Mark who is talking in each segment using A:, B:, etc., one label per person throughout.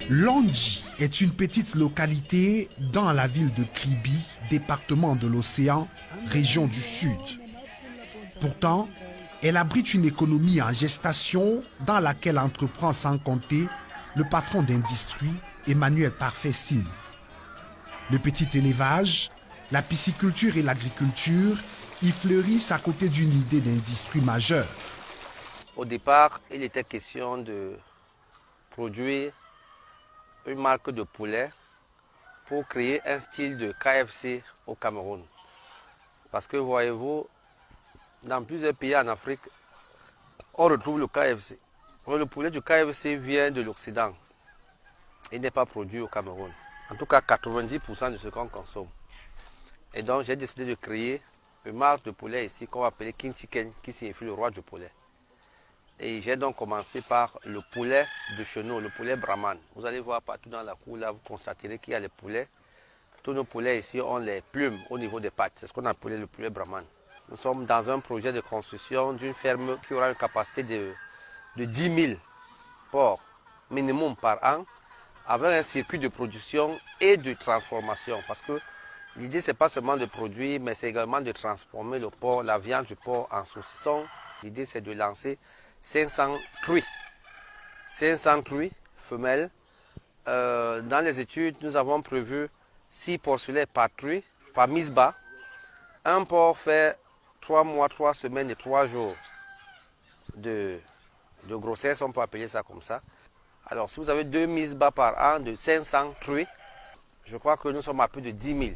A: Londji est une petite localité dans la ville de Kribi, département de l'Océan, région du Sud. Pourtant, elle abrite une économie en gestation dans laquelle entreprend sans compter le patron d'industrie, Emmanuel Parfait-Sim. Le petit élevage, la pisciculture et l'agriculture y fleurissent à côté d'une idée d'industrie majeure.
B: Au départ, il était question de produire une marque de poulet pour créer un style de KFC au Cameroun. Parce que voyez-vous, dans plusieurs pays en Afrique, on retrouve le KFC. Le poulet du KFC vient de l'Occident. Il n'est pas produit au Cameroun. En tout cas, 90% de ce qu'on consomme. Et donc, j'ai décidé de créer une marque de poulet ici qu'on va appeler King Chicken, qui signifie le roi du poulet. Et j'ai donc commencé par le poulet de chez nous, le poulet Brahman. Vous allez voir partout dans la cour, là, vous constaterez qu'il y a les poulets. Tous nos poulets ici ont les plumes au niveau des pattes. C'est ce qu'on appelle le poulet Brahman. Nous sommes dans un projet de construction d'une ferme qui aura une capacité de 10 000 porcs minimum par an, avec un circuit de production et de transformation. Parce que l'idée, ce n'est pas seulement de produire, mais c'est également de transformer le porc, la viande du porc en saucisson. L'idée, c'est de lancer 500 truies. 500 truies femelles. Dans les études, nous avons prévu 6 porcelets par truie, par mise bas. Un porc fait 3 mois, 3 semaines et 3 jours de grossesse, on peut appeler ça comme ça. Alors, si vous avez 2 mises bas par an de 500 truies, je crois que nous sommes à plus de 10 000.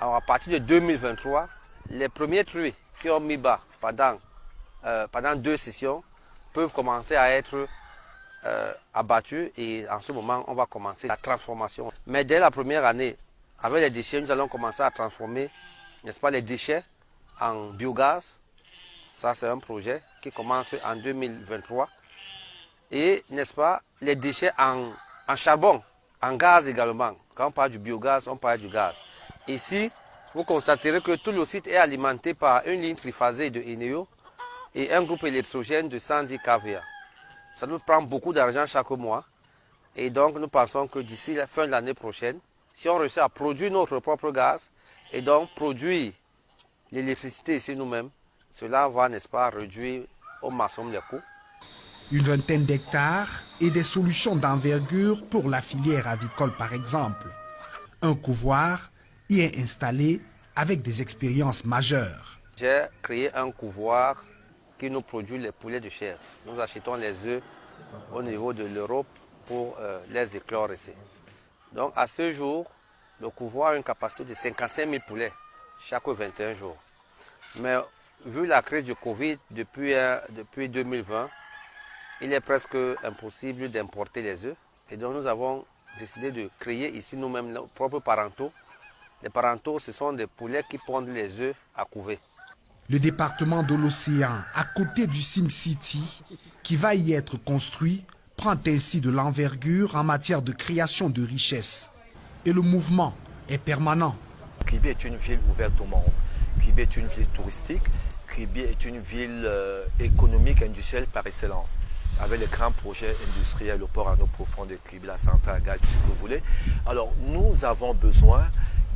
B: Alors, à partir de 2023, les premiers truies qui ont mis bas pendant 2 sessions peuvent commencer à être abattus et en ce moment, on va commencer la transformation. Mais dès la première année, avec les déchets, nous allons commencer à transformer, n'est-ce pas, les déchets en biogaz. Ça, c'est un projet qui commence en 2023. Et, n'est-ce pas, les déchets en charbon, en gaz également. Quand on parle du biogaz, on parle du gaz. Ici, vous constaterez que tout le site est alimenté par une ligne triphasée de Eneo et un groupe électrogène de 110 kVA. Ça nous prend beaucoup d'argent chaque mois. Et donc, nous pensons que d'ici la fin de l'année prochaine, si on réussit à produire notre propre gaz et donc produire l'électricité ici nous-mêmes, cela va, n'est-ce pas, réduire au maximum les coûts.
A: Une vingtaine d'hectares et des solutions d'envergure pour la filière avicole par exemple. Un couvoir y est installé avec des expériences majeures.
B: J'ai créé un couvoir qui nous produit les poulets de chair. Nous achetons les œufs au niveau de l'Europe pour les éclore ici. Donc à ce jour, le couvoir a une capacité de 55 000 poulets chaque 21 jours. Mais vu la crise du Covid depuis 2020, il est presque impossible d'importer les œufs. Et donc nous avons décidé de créer ici nous-mêmes nos propres parentaux. Les parentaux, ce sont des poulets qui pondent les œufs à couver.
A: Le département de l'Océan, à côté du SimCity, qui va y être construit, prend ainsi de l'envergure en matière de création de richesses. Et le mouvement est permanent.
C: Kribi est une ville ouverte au monde. Kribi est une ville touristique. Kribi est une ville économique, industrielle par excellence. Avec les grands projets industriels, le port en eau profonde de Kribi, la centrale à gaz, tout ce que vous voulez. Alors, nous avons besoin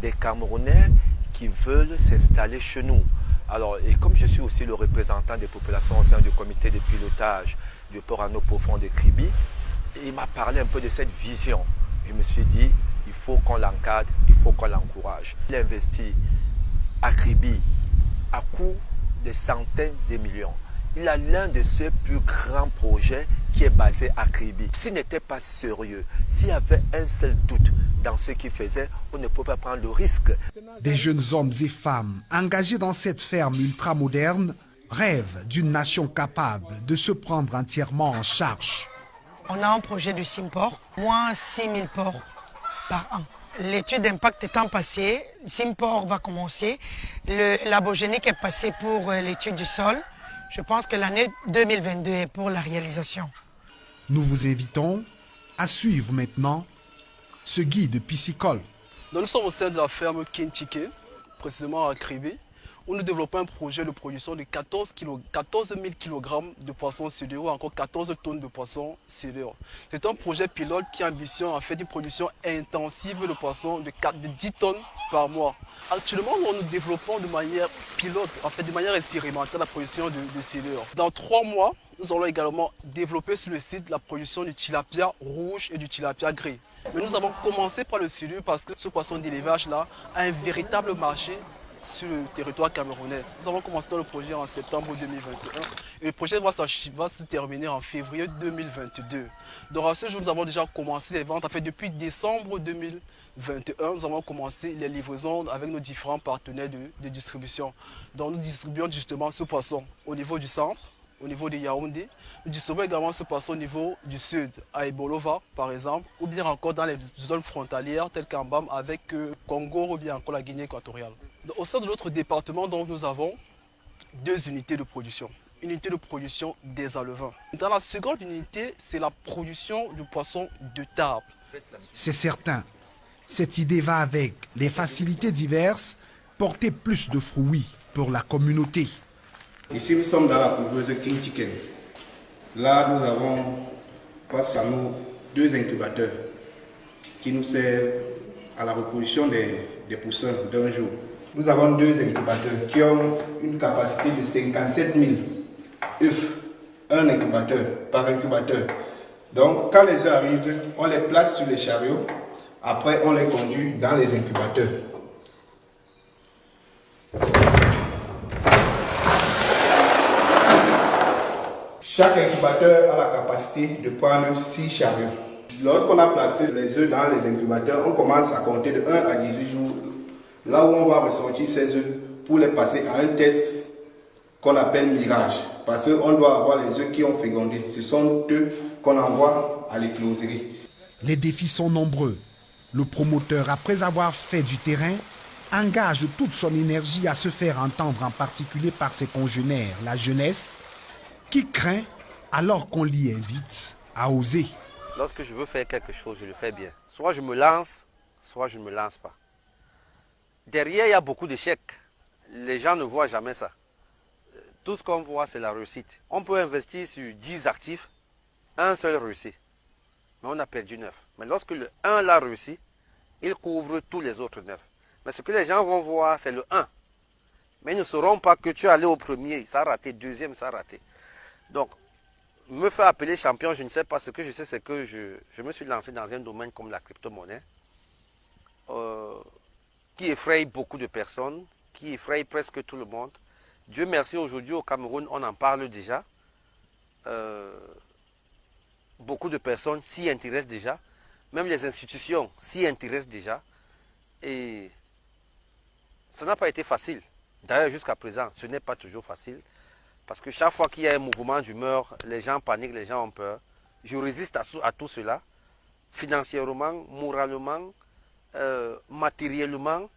C: des Camerounais qui veulent s'installer chez nous. Alors, et comme je suis aussi le représentant des populations au sein du comité de pilotage du port en eau profonde de Kribi, il m'a parlé un peu de cette vision. Je me suis dit, il faut qu'on l'encadre, il faut qu'on l'encourage. Il investit à Kribi à coût de centaines de millions. Il a l'un de ses plus grands projets qui est basé à Kribi. S'il n'était pas sérieux, s'il y avait un seul doute dans ce qu'il faisait, on ne peut pas prendre le risque.
A: Des jeunes hommes et femmes engagés dans cette ferme ultramoderne rêvent d'une nation capable de se prendre entièrement en charge.
D: On a un projet de Simport, moins 6 000 porcs par an. L'étude d'impact étant passée, Simport va commencer. Le labogénique est passé pour l'étude du sol. Je pense que l'année 2022 est pour la réalisation.
A: Nous vous invitons à suivre maintenant ce guide piscicole.
E: Donc, nous sommes au sein de la ferme Kinchike, précisément à Kribi, où nous développons un projet de production de 14 000 kg de poissons cédés ou encore 14 tonnes de poissons cédés. C'est un projet pilote qui ambitionne en fait une production intensive de poissons de 10 tonnes par mois. Actuellement, nous développons de manière pilote, en fait de manière expérimentale la production de cédés. Dans 3 mois, nous allons également développer sur le site la production du tilapia rouge et du tilapia gris. Mais nous avons commencé par le cédé parce que ce poisson d'élevage-là a un véritable marché sur le territoire camerounais. Nous avons commencé dans le projet en septembre 2021 et le projet va se terminer en février 2022. Donc à ce jour, nous avons déjà commencé les ventes. En fait, depuis décembre 2021, nous avons commencé les livraisons avec nos différents partenaires de distribution. Donc nous distribuons justement ce poisson au niveau du centre, au niveau de Yaoundé. Nous distribuons également ce poisson au niveau du sud, à Ebolova par exemple, ou bien encore dans les zones frontalières telles qu'Ambam avec Congo ou bien encore la Guinée équatoriale. Au sein de notre département, donc, nous avons 2 unités de production. Une unité de production des alevins. Dans la seconde unité, c'est la production du poisson de table.
A: C'est certain, cette idée va avec les facilités diverses, porter plus de fruits pour la communauté.
F: Ici, nous sommes dans la couveuse King Chicken. Là, nous avons face à nous 2 incubateurs qui nous servent à la reproduction des poussins d'un jour. Nous avons 2 incubateurs qui ont une capacité de 57 000 œufs, un incubateur par incubateur. Donc, quand les œufs arrivent, on les place sur les chariots. Après, on les conduit dans les incubateurs. Chaque incubateur a la capacité de prendre 6 chariots. Lorsqu'on a placé les œufs dans les incubateurs, on commence à compter de 1 à 18 jours, là où on va ressortir ces œufs pour les passer à un test qu'on appelle mirage. Parce qu'on doit avoir les œufs qui ont fécondé. Ce sont eux qu'on envoie à l'écloserie.
A: Les défis sont nombreux. Le promoteur, après avoir fait du terrain, engage toute son énergie à se faire entendre, en particulier par ses congénères, la jeunesse, qui craint alors qu'on l'y invite à oser.
B: Lorsque je veux faire quelque chose, je le fais bien. Soit je me lance, soit je ne me lance pas. Derrière, il y a beaucoup d'échecs. Les gens ne voient jamais ça. Tout ce qu'on voit, c'est la réussite. On peut investir sur 10 actifs, un seul réussit. Mais on a perdu 9. Mais lorsque le 1 l'a réussi, il couvre tous les autres 9. Mais ce que les gens vont voir, c'est le 1. Mais ils ne sauront pas que tu es allé au premier, ça a raté, deuxième, ça a raté. Donc, me faire appeler champion, je ne sais pas. Ce que je sais, c'est que je me suis lancé dans un domaine comme la crypto-monnaie, qui effraie beaucoup de personnes, qui effraie presque tout le monde. Dieu merci, aujourd'hui au Cameroun, on en parle déjà. Beaucoup de personnes s'y intéressent déjà. Même les institutions s'y intéressent déjà. Et ça n'a pas été facile. D'ailleurs, jusqu'à présent, ce n'est pas toujours facile. Parce que chaque fois qu'il y a un mouvement d'humeur, les gens paniquent, les gens ont peur. Je résiste à tout cela, financièrement, moralement, matériellement,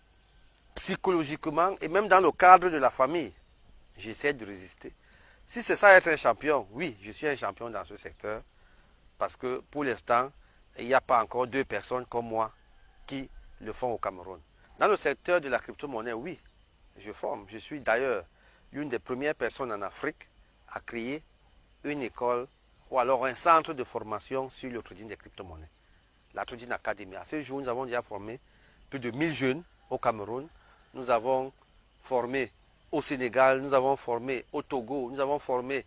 B: psychologiquement et même dans le cadre de la famille. J'essaie de résister. Si c'est ça être un champion, oui, je suis un champion dans ce secteur. Parce que pour l'instant, il n'y a pas encore 2 personnes comme moi qui le font au Cameroun. Dans le secteur de la crypto-monnaie, oui, je forme. Je suis d'ailleurs l'une des premières personnes en Afrique à créer une école ou alors un centre de formation sur le trading des crypto-monnaies. La Trading Academy. À ce jour, nous avons déjà formé plus de 1000 jeunes au Cameroun. Nous avons formé au Sénégal, nous avons formé au Togo, nous avons formé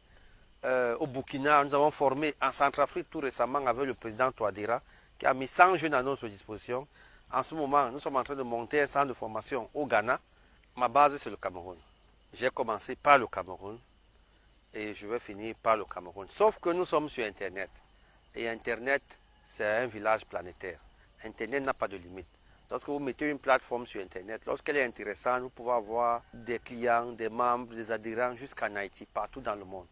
B: au Burkina, nous avons formé en Centrafrique tout récemment avec le président Touadéra qui a mis 100 jeunes à notre disposition. En ce moment, nous sommes en train de monter un centre de formation au Ghana. Ma base, c'est le Cameroun. J'ai commencé par le Cameroun et je vais finir par le Cameroun. Sauf que nous sommes sur Internet. Et Internet, c'est un village planétaire. Internet n'a pas de limite. Lorsque vous mettez une plateforme sur Internet, lorsqu'elle est intéressante, vous pouvez avoir des clients, des membres, des adhérents jusqu'en Haïti, partout dans le monde.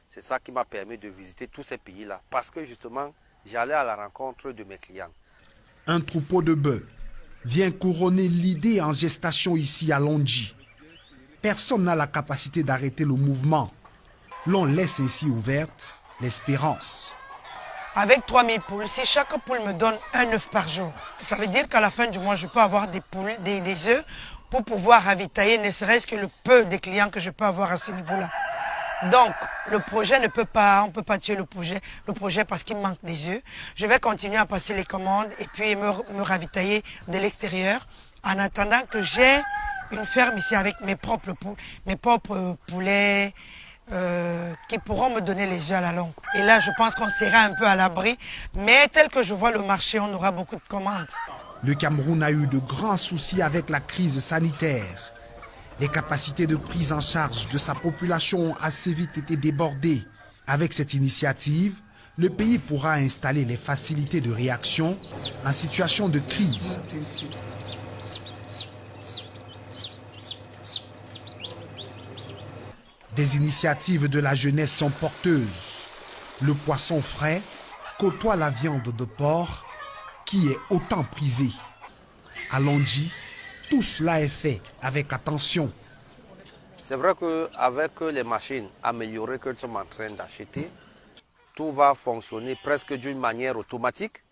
B: C'est ça qui m'a permis de visiter tous ces pays-là. Parce que justement, j'allais à la rencontre de mes clients.
A: Un troupeau de bœufs vient couronner l'idée en gestation ici à Londji. Personne n'a la capacité d'arrêter le mouvement. L'on laisse ainsi ouverte l'espérance.
D: Avec 3000 poules, si chaque poule me donne un œuf par jour, ça veut dire qu'à la fin du mois, je peux avoir des poules, des œufs pour pouvoir ravitailler ne serait-ce que le peu de clients que je peux avoir à ce niveau-là. Donc, le projet on ne peut pas tuer le projet parce qu'il manque des œufs. Je vais continuer à passer les commandes et puis me ravitailler de l'extérieur en attendant que j'ai une ferme ici avec mes propres poulets qui pourront me donner les œufs à la longue. Et là, je pense qu'on sera un peu à l'abri, mais tel que je vois le marché, on aura beaucoup de commandes.
A: Le Cameroun a eu de grands soucis avec la crise sanitaire. Les capacités de prise en charge de sa population ont assez vite été débordées. Avec cette initiative, le pays pourra installer les facilités de réaction en situation de crise. Des initiatives de la jeunesse sont porteuses. Le poisson frais côtoie la viande de porc qui est autant prisée. À Londji, tout cela est fait avec attention.
B: C'est vrai qu'avec les machines améliorées que nous sommes en train d'acheter, tout va fonctionner presque d'une manière automatique.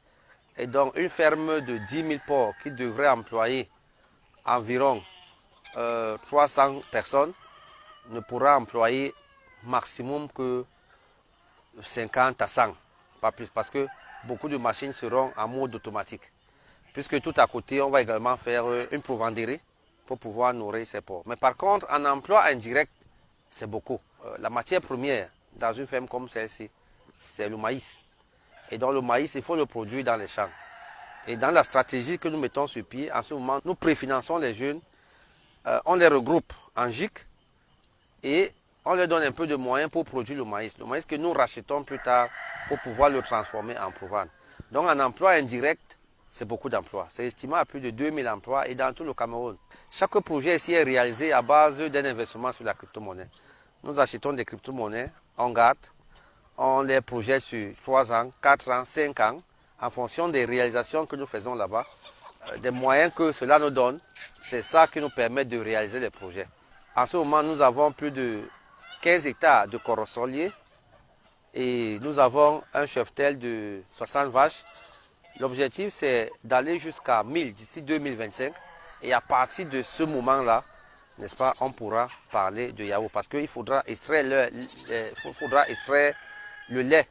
B: Et donc une ferme de 10 000 porcs qui devrait employer environ 300 personnes ne pourra employer maximum que 50 à 100, pas plus, parce que beaucoup de machines seront en mode automatique. Puisque tout à côté, on va également faire une provendérie pour pouvoir nourrir ces porcs. Mais par contre, en emploi indirect, c'est beaucoup. La matière première dans une ferme comme celle-ci, c'est le maïs. Et donc le maïs, il faut le produire dans les champs. Et dans la stratégie que nous mettons sur pied, en ce moment, nous préfinançons les jeunes, on les regroupe en GIC et on leur donne un peu de moyens pour produire le maïs. Le maïs que nous rachetons plus tard pour pouvoir le transformer en provende. Donc en emploi indirect, c'est beaucoup d'emplois. C'est estimé à plus de 2000 emplois et dans tout le Cameroun. Chaque projet ici est réalisé à base d'un investissement sur la crypto-monnaie. Nous achetons des crypto-monnaies, on garde, on les projette sur 3 ans, 4 ans, 5 ans, en fonction des réalisations que nous faisons là-bas, des moyens que cela nous donne. C'est ça qui nous permet de réaliser les projets. En ce moment, nous avons plus de 15 hectares de corossoliers et nous avons un cheptel de 60 vaches. L'objectif, c'est d'aller jusqu'à 1000 d'ici 2025. Et à partir de ce moment-là, n'est-ce pas, on pourra parler de yaourt. Parce qu'il faudra extraire le lait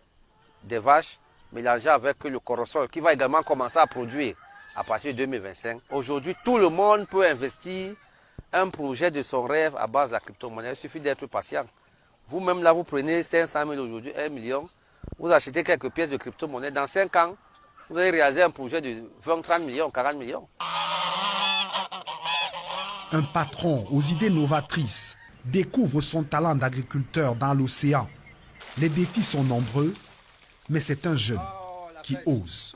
B: des vaches mélangé avec le corossol qui va également commencer à produire à partir de 2025. Aujourd'hui, tout le monde peut investir un projet de son rêve à base de la crypto-monnaie. Il suffit d'être patient. Vous-même, là, vous prenez 500 000 aujourd'hui, 1 million. Vous achetez quelques pièces de crypto-monnaie. Dans 5 ans, vous allez réaliser un projet de 20, 30 millions, 40 millions.
A: Un patron aux idées novatrices découvre son talent d'agriculteur dans l'océan. Les défis sont nombreux, mais c'est un jeune qui ose.